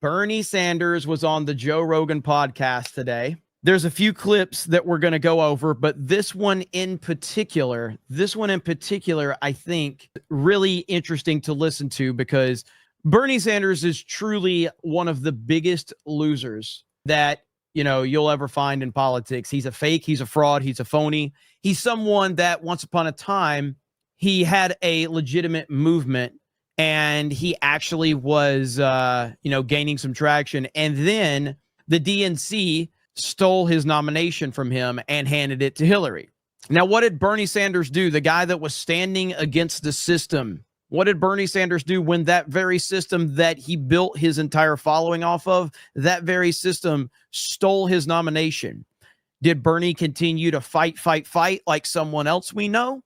Bernie Sanders was on the Joe Rogan podcast today. There's a few clips that we're going to go over, but this one in particular, I think really interesting to listen to because Bernie Sanders is truly one of the biggest losers that, you'll ever find in politics. He's a fake, he's a fraud, he's a phony. He's someone that once upon a time, he had a legitimate movement and he actually was, gaining some traction. And then the DNC stole his nomination from him and handed it to Hillary. Now, what did Bernie Sanders do? The guy that was standing against the system. What did Bernie Sanders do when that very system that he built his entire following off of, that very system stole his nomination? Did Bernie continue to fight like someone else we know?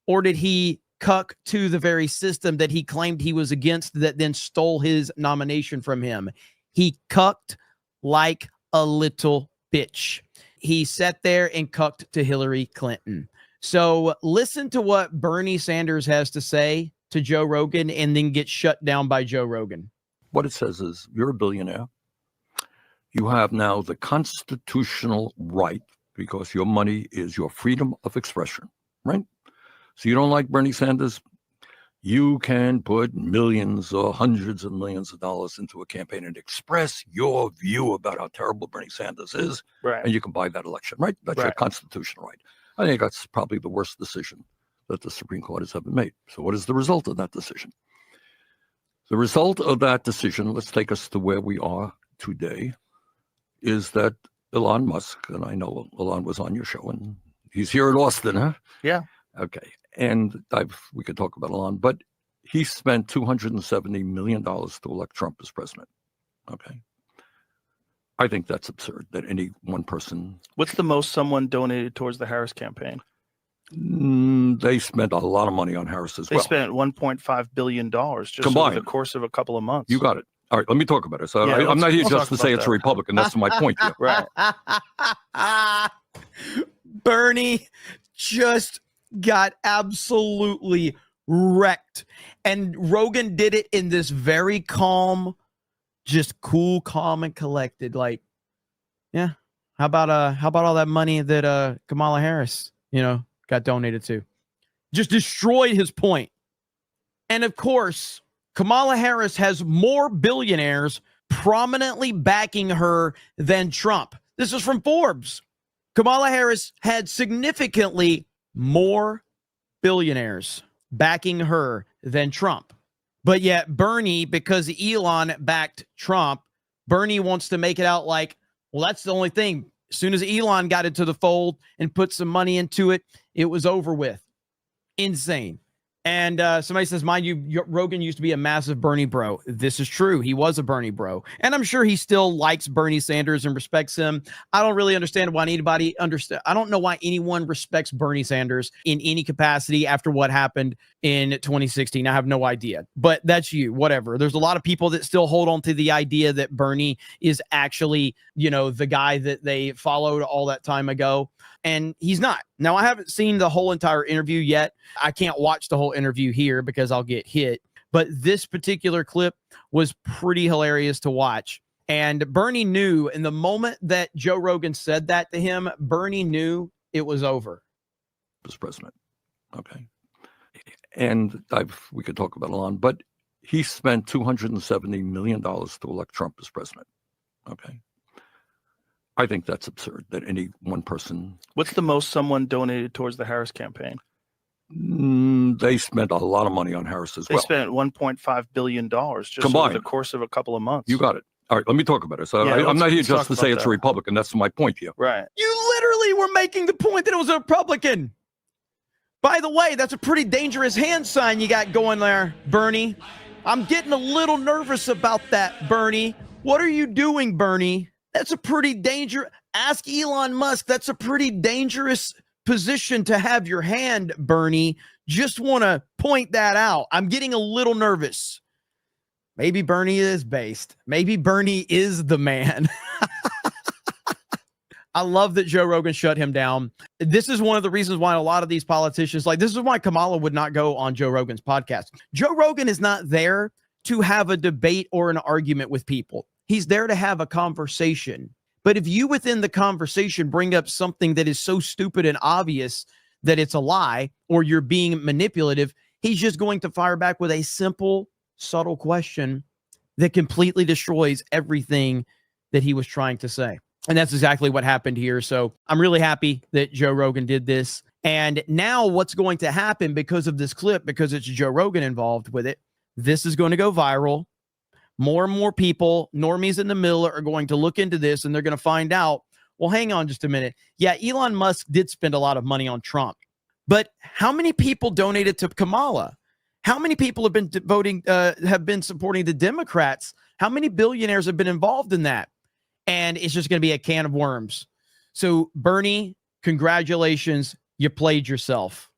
Or did he cuck to the very system that he claimed he was against that then stole his nomination from him? He cucked like a little bitch. He sat there and cucked to Hillary Clinton. So listen to what Bernie Sanders has to say to Joe Rogan and then get shut down by Joe Rogan. What it says is you're a billionaire. You have now the constitutional right, because your money is your freedom of expression, right? So you don't like Bernie Sanders, you can put millions or hundreds of millions of dollars into a campaign and express your view about how terrible Bernie Sanders is, right? And you can buy that election, right? That's your constitutional right. I think that's probably the worst decision that the Supreme Court has ever made. So what is the result of that decision? The result of that decision, let's take us to where we are today, is that Elon Musk, and I know Elon was on your show, and he's here in Austin, huh? Yeah. Okay. And we could talk about Elon, but he spent $270 million to elect Trump as president. Okay. I think that's absurd that any one person. What's the most someone donated towards the Harris campaign? They spent a lot of money on Harris as well. They spent $1.5 billion just combined over the course of a couple of months. You got it. All right, let me talk about it. So I'm not here just to say it's a Republican. That's my point here. Right. Bernie just got absolutely wrecked. And Rogan did it in this very calm, just cool, calm, and collected. Like, yeah, how about all that money that Kamala Harris, got donated to? Just destroyed his point. And of course, Kamala Harris has more billionaires prominently backing her than Trump. This is from Forbes. Kamala Harris had significantly more billionaires backing her than Trump. But yet Bernie, because Elon backed Trump, Bernie wants to make it out like, well, that's the only thing. As soon as Elon got into the fold and put some money into it, it was over with. Insane. And somebody says, mind you, Rogan used to be a massive Bernie bro. This is true. He was a Bernie bro. And I'm sure he still likes Bernie Sanders and respects him. I don't really understand why anybody I don't know why anyone respects Bernie Sanders in any capacity after what happened in 2016. I have no idea. But that's you, whatever. There's a lot of people that still hold on to the idea that Bernie is actually, the guy that they followed all that time ago. And he's not. Now, I haven't seen the whole entire interview yet. I can't watch the whole interview here because I'll get hit. But this particular clip was pretty hilarious to watch. And Bernie knew in the moment that Joe Rogan said that to him, Bernie knew it was over. As president. Okay. And we could talk about Elon, but he spent $270 million to elect Trump as president. Okay. I think that's absurd that any one person. What's the most someone donated towards the Harris campaign? They spent a lot of money on Harris as well. They spent $1.5 billion just combined over the course of a couple of months. You got it. All right, let me talk about it. So I'm not here just to say it's a Republican. That's my point here. Right. You literally were making the point that it was a Republican. By the way, that's a pretty dangerous hand sign you got going there, Bernie. I'm getting a little nervous about that, Bernie. What are you doing, Bernie? That's a pretty dangerous. Ask Elon Musk. That's a pretty dangerous position to have your hand, Bernie. Just want to point that out. I'm getting a little nervous. Maybe Bernie is based. Maybe Bernie is the man. I love that Joe Rogan shut him down. This is one of the reasons why a lot of these politicians, like this is why Kamala would not go on Joe Rogan's podcast. Joe Rogan is not there to have a debate or an argument with people. He's there to have a conversation. But if you within the conversation bring up something that is so stupid and obvious that it's a lie or you're being manipulative, he's just going to fire back with a simple, subtle question that completely destroys everything that he was trying to say. And that's exactly what happened here. So I'm really happy that Joe Rogan did this. And now what's going to happen because of this clip, because it's Joe Rogan involved with it, this is going to go viral. More and more people, normies in the middle, are going to look into this and they're going to find out, well, hang on just a minute. Yeah, Elon Musk did spend a lot of money on Trump. But how many people donated to Kamala? How many people have been have been supporting the Democrats? How many billionaires have been involved in that? And it's just going to be a can of worms. So, Bernie, congratulations. You played yourself.